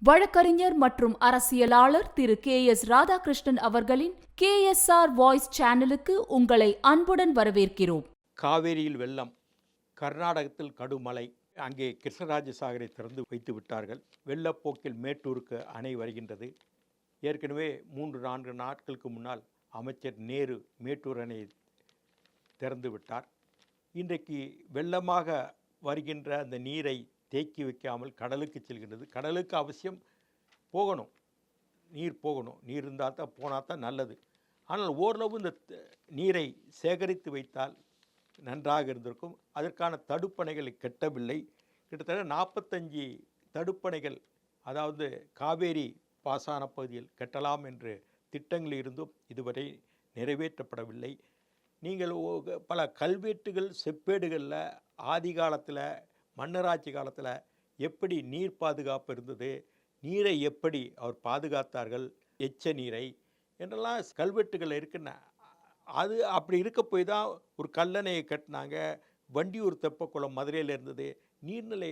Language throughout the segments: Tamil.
வழக்கறிஞர் மற்றும் அரசியலாளர் திரு KS ராதாகிருஷ்ணன் அவர்களின் KSR வாய்ஸ் சேனலுக்கு உங்களை அன்புடன் வரவேற்கிறோம். காவேரியில் வெள்ளம், கர்நாடகத்தில் கடுமழை, அங்கே கிருஷ்ணராஜ சாகரை திறந்து வைத்து விட்டார்கள். வெள்ளப்போக்கில் மேட்டூருக்கு அணை வருகின்றது. ஏற்கனவே 3-4 நாட்களுக்கு முன்னால் அமைச்சர் நேரு மேட்டூர் அணை திறந்து விட்டார். இன்றைக்கு வெள்ளமாக வருகின்ற அந்த நீரை தேக்கி வைக்காமல் கடலுக்கு செல்கின்றது. கடலுக்கு அவசியம் போகணும், நீர் போகணும், நீர் இருந்தால் தான் போனால் தான் நல்லது. ஆனால் ஓரளவு இந்த நீரை சேகரித்து வைத்தால் நன்றாக இருந்திருக்கும். அதற்கான தடுப்பணைகளை கட்டவில்லை. கிட்டத்தட்ட 45 தடுப்பணைகள், அதாவது காவேரி பாசன பகுதியில் கட்டலாம் என்று திட்டங்கள் இருந்தும் இதுவரை நிறைவேற்றப்படவில்லை. நீங்கள் பல கல்வெட்டுகள் செப்பேடுகளில் ஆதி காலத்தில் மன்னராட்சி காலத்தில் எப்படி நீர் பாதுகாப்பு இருந்தது, நீரை எப்படி அவர் பாதுகாத்தார்கள், எச்ச நீரை என்றெல்லாம் கல்வெட்டுகள் இருக்குன்னா, அது அப்படி இருக்க போய் தான் ஒரு கல்லணையை கட்டினாங்க. வண்டியூர் தெப்பக்குளம் மதுரையில் இருந்தது. நீர்நிலை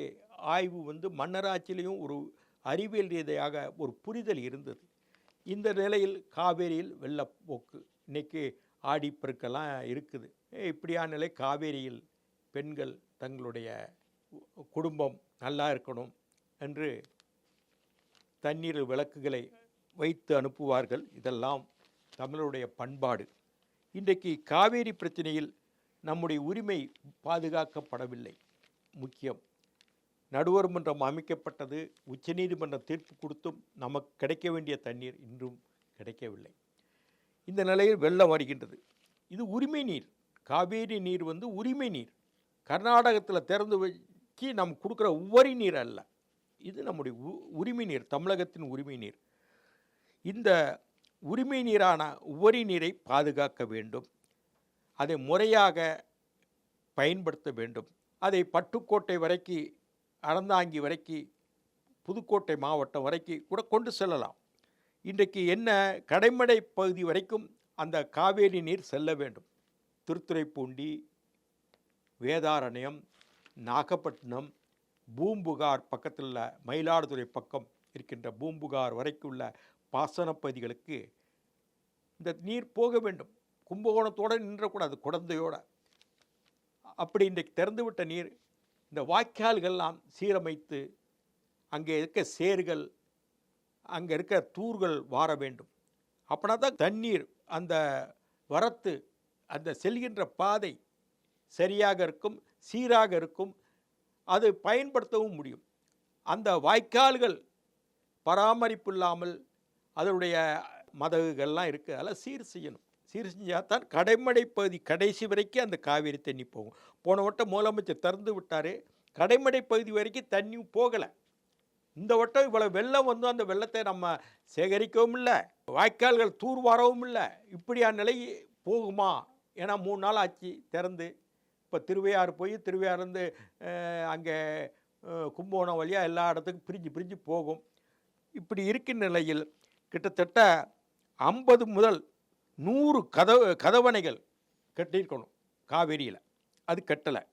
ஆய்வு மன்னராட்சியிலையும் ஒரு அறிவியல் ரீதியாக ஒரு புரிதல் இருந்தது. இந்த நிலையில் காவேரியில் வெள்ளப்போக்கு, இன்றைக்கி ஆடிப்பெருக்கெல்லாம் இருக்குது. இப்படியான நிலை காவேரியில் பெண்கள் தங்களுடைய குடும்பம் நல்லா இருக்கணும் என்று தண்ணீர் விளக்குகளை வைத்து அனுப்புவார்கள். இதெல்லாம் தமிழருடைய பண்பாடு. இன்றைக்கு காவேரி பிரச்சனையில் நம்முடைய உரிமை பாதுகாக்கப்படவில்லை. முக்கியம், நடுவர் மன்றம் அமைக்கப்பட்டது, உச்சநீதிமன்றம் தீர்ப்பு கொடுத்தும் நமக்கு கிடைக்க வேண்டிய தண்ணீர் இன்றும் கிடைக்கவில்லை. இந்த நிலையில் வெள்ளம் வருகின்றது. இது உரிமை நீர். காவேரி நீர் உரிமை நீர். கர்நாடகத்தில் திறந்து வச்சு நம்ம கொடுக்குற உவரி நீர் அல்ல, இது நம்முடைய உரிமை நீர், தமிழகத்தின் உரிமை நீர். இந்த உரிமை நீரான உவரி நீரை பாதுகாக்க வேண்டும், அதை முறையாக பயன்படுத்த வேண்டும். அதை பட்டுக்கோட்டை வரைக்கு, அறந்தாங்கி வரைக்கு, புதுக்கோட்டை மாவட்டம் வரைக்கு கூட கொண்டு செல்லலாம். இன்றைக்கு என்ன, கடைமடை பகுதி வரைக்கும் அந்த காவேரி நீர் செல்ல வேண்டும். திருத்துறைப்பூண்டி, வேதாரண்யம், நாகப்பட்டினம், பூம்புகார் பக்கத்தில் உள்ள மயிலாடுதுறை பக்கம் இருக்கின்ற பூம்புகார் வரைக்கும் உள்ள பாசன பகுதிகளுக்கு இந்த நீர் போக வேண்டும். கும்பகோணத்தோடு நின்றக்கூடாது, குடந்தையோடு. அப்படி இன்றைக்கு திறந்துவிட்ட நீர் இந்த வாய்க்கால்கள்லாம் சீரமைத்து அங்கே இருக்க சேர்கள், அங்கே இருக்க தூர்கள் வார வேண்டும். அப்படின்னா தான் தண்ணீர், அந்த வரத்து, அந்த செல்கின்ற பாதை சரியாக இருக்கும், சீராக இருக்கும், அது பயன்படுத்தவும் முடியும். அந்த வாய்க்கால்கள் பராமரிப்பு இல்லாமல் அதனுடைய மதகுகள்லாம் இருக்குது, அதெல்லாம் சீர் செய்யணும். சீர் செஞ்சால் தான் கடைமடை பகுதி கடைசி வரைக்கும் அந்த காவேரி தண்ணி போகும். போன வட்டம் முதலமைச்சர் திறந்து விட்டார், கடைமடை பகுதி வரைக்கும் தண்ணி போகலை. இந்த வட்டம் இவ்வளோ வெள்ளம் அந்த வெள்ளத்தை நம்ம சேகரிக்கவும் இல்லை, வாய்க்கால்கள் தூர்வாரவும் இல்லை. இப்படியான நிலை போகுமா? ஏன்னா 3 நாள் ஆச்சு திறந்து. இப்போ திருவையாறு போய் திருவையாறுலேருந்து அங்கே கும்பகோணம் வழியாக எல்லா இடத்துக்கும் பிரிஞ்சு போகும். இப்படி இருக்கின்ற நிலையில் கிட்டத்தட்ட 50 முதல் 100 கதவணைகள் கட்டியிருக்கணும் காவேரியில், அது கட்டலை.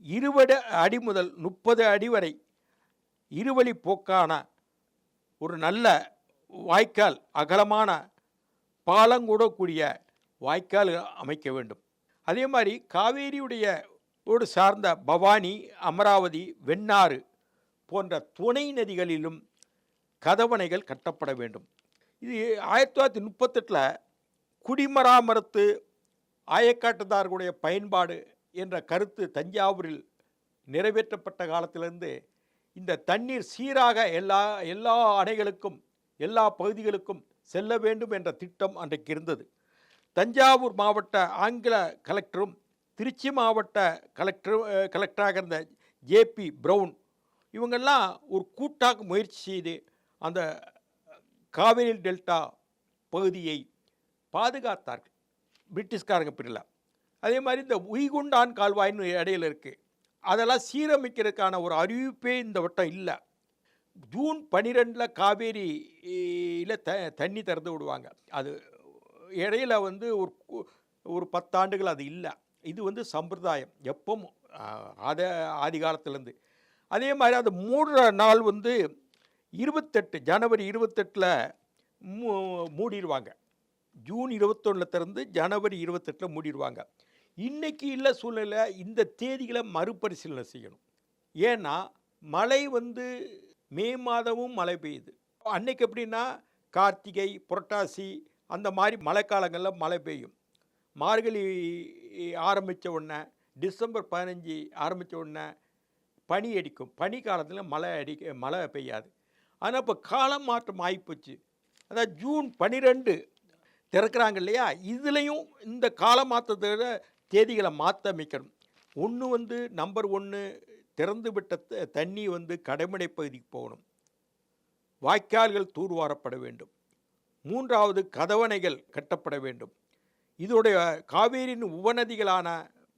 20 அடி முதல் 30 அடி வரை இருவழி போக்கான ஒரு நல்ல வாய்க்கால், அகலமான பாலங்கூடக்கூடிய வாய்க்கால் அமைக்க வேண்டும். அதே மாதிரி காவேரியுடைய சார்ந்த பவானி, அமராவதி, வெண்ணாறு போன்ற துணை நதிகளிலும் கதவணைகள் கட்டப்பட வேண்டும். இது 1938 குடிமராமத்து ஆயக்காட்டுதார்களுடைய பயன்பாடு என்ற கருத்து தஞ்சாவூரில் நிறைவேற்றப்பட்ட காலத்திலிருந்து இந்த தண்ணீர் சீராக எல்லா அணைகளுக்கும் எல்லா பகுதிகளுக்கும் செல்ல வேண்டும் என்ற திட்டம் அன்றைக்கு இருந்தது. தஞ்சாவூர் மாவட்ட ஆங்கில கலெக்டரும் திருச்சி மாவட்ட கலெக்டராக இருந்த JP ப்ரவுன் இவங்கெல்லாம் ஒரு கூட்டாக முயற்சி செய்து அந்த காவேரி டெல்டா பகுதியை பாதுகாத்தார்கள், பிரிட்டிஷ்காரங்க பிரில. அதே மாதிரி இந்த உய்குண்டான் கால்வாயின்னு இடையில் இருக்குது, அதெல்லாம் சீரமைக்கிறதுக்கான ஒரு அறிவிப்பே இந்த வட்டம் இல்லை. ஜூன் 12 காவேரியில் தண்ணி திறந்து விடுவாங்க. அது இடையில் ஒரு 10 ஆண்டுகள் அது இல்லை. இது சம்பிரதாயம் எப்பவும் ஆதி காலத்திலேருந்து. அதே மாதிரி அது 3 நாள் ஜனவரி 28 மூடிடுவாங்க. ஜூன் 21 திறந்து ஜனவரி 28 மூடிடுவாங்க. இன்னைக்கு உள்ள சூழ்நிலை இந்த தேதிகளை மறுபரிசீலனை செய்யணும். ஏன்னா மழை மே மாதமும் மழை பெய்யுது. அன்னைக்கு எப்படின்னா கார்த்திகை, புரட்டாசி அந்த மாதிரி மழைக்காலங்களில் மழை பெய்யும். மார்கழி ஆரம்பித்த உடனே டிசம்பர் 15 ஆரம்பித்த உடனே பனி அடிக்கும். பனி காலத்தில் மழை பெய்யாது. ஆனால் இப்போ காலம் மாற்றம் ஆகிப்போச்சு. அதாவது ஜூன் 12 திறக்கிறாங்க இல்லையா, இதுலேயும் இந்த கால மாற்றத்தோட தேதிகளை மாற்ற அமைக்கணும். நம்பர் 1 திறந்து விட்ட தண்ணி கடைமடை பகுதிக்கு போகணும். வாய்க்கால்கள் தூர்வாரப்பட வேண்டும். 3வது கதவணைகள் கட்டப்பட வேண்டும். இதோடைய காவேரியின் உபநதிகளான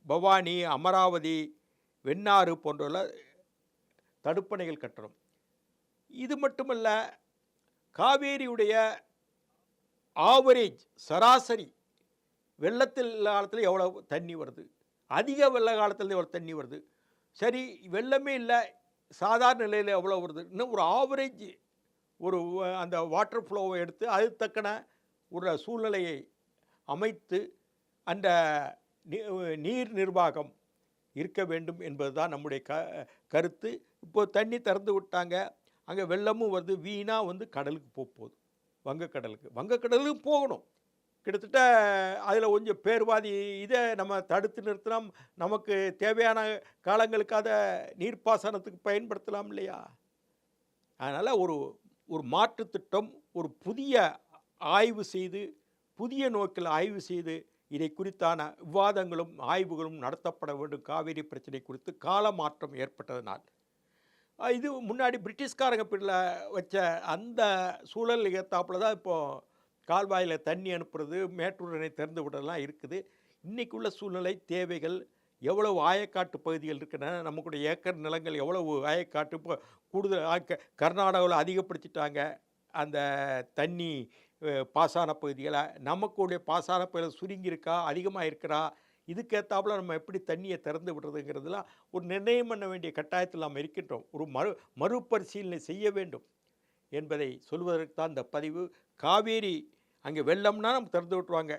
பவானி, அமராவதி, வெண்ணாறு போன்ற தடுப்பணைகள் கட்டணும். இது மட்டுமல்ல, காவேரியுடைய ஆவரேஜ் சராசரி வெள்ளத்தில் காலத்தில் எவ்வளோ தண்ணி வருது, அதிக வெள்ள காலத்தில் எவ்வளோ தண்ணி வருது, சரி வெள்ளமே இல்லை சாதாரண நிலையில் எவ்வளோ வருது, இன்னும் ஒரு ஆவரேஜ் அந்த வாட்டர் ஃப்ளோவை எடுத்து அது தக்கன ஒரு சூழ்நிலையை அமைத்து அந்த நீர் நிர்வாகம் இருக்க வேண்டும் என்பது தான் நம்முடைய கருத்து. இப்போது தண்ணி திறந்து விட்டாங்க, அங்கே வெள்ளமும் வருது, வீணாக கடலுக்கு போகுது. வங்கக்கடலுக்கு போகணும். கிட்டத்தட்ட அதில் கொஞ்சம் பேர்வாதி இதை நம்ம தடுத்து நிறுத்தினா நமக்கு தேவையான காலங்களுக்கு அதை நீர்ப்பாசனத்துக்கு பயன்படுத்தலாம் இல்லையா? அதனால் ஒரு மாற்று திட்டம், ஒரு புதிய ஆய்வு செய்து, புதிய நோக்கில் ஆய்வு செய்து இதை குறித்தான விவாதங்களும் ஆய்வுகளும் நடத்தப்பட வேண்டும். காவேரி பிரச்சனை குறித்து கால மாற்றம் ஏற்பட்டதனால் இது முன்னாடி பிரிட்டிஷ்காரங்க பிள்ளை வச்ச அந்த சூழல் ஏற்றாப்புல தான் இப்போது கால்வாயில் தண்ணி அனுப்புறது, மேட்டூர் அணை திறந்து விடலாம் இருக்குது. இன்றைக்குள்ள சூழ்நிலை தேவைகள் எவ்வளவு ஆயக்காட்டு பகுதிகள் இருக்கின்றன, நமக்குடைய ஏக்கர் நிலங்கள் எவ்வளவு ஆயக்காட்டு, இப்போ கூடுதல் கர்நாடகாவில் அதிகப்படுத்திட்டாங்க அந்த தண்ணி பாசான பகுதிகளை. நமக்குடைய பாசான பகுதியில் சுருங்கியிருக்கா, அதிகமாக இருக்கிறா, இதுக்கேற்றாப்புல நம்ம எப்படி தண்ணியை திறந்து விடுறதுங்கிறதுலாம் ஒரு நிர்ணயம் பண்ண வேண்டிய கட்டாயத்தில் நாம் இருக்கின்றோம். ஒரு மறுபரிசீலனை செய்ய வேண்டும் என்பதை சொல்வதற்கு தான் இந்த பதிவு. காவேரி அங்கே வெள்ளம்னா நம்ம திறந்து விட்டுருவாங்க,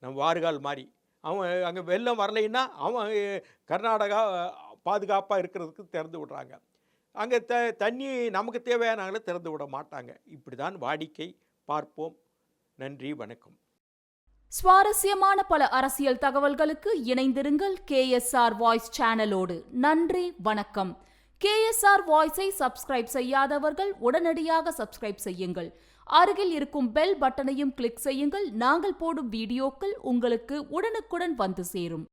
நம்ம வாறுகால் மாதிரி. அவன் அங்கே வெள்ளம் வரலைன்னா அவன் கர்நாடகா பாதுகாப்பாக இருக்கிறதுக்கு திறந்து விடுறாங்க. அங்கே தண்ணி நமக்கு தேவையானாங்களே திறந்து விட மாட்டாங்க. இப்படி தான் வாடிக்கை. பார்ப்போம். நன்றி, வணக்கம். சுவாரஸ்யமான பல அரசியல் தகவல்களுக்கு இணைந்திருங்கள் KSR வாய்ஸ் சேனலோடு. நன்றி, வணக்கம். KSR வாய்ஸை சப்ஸ்கிரைப் செய்யாதவர்கள் உடனடியாக சப்ஸ்கிரைப் செய்யுங்கள். அருகில் இருக்கும் பெல் பட்டனையும் கிளிக் செய்யுங்கள். நாங்கள் போடும் வீடியோக்கள் உங்களுக்கு உடனுக்குடன் வந்து சேரும்.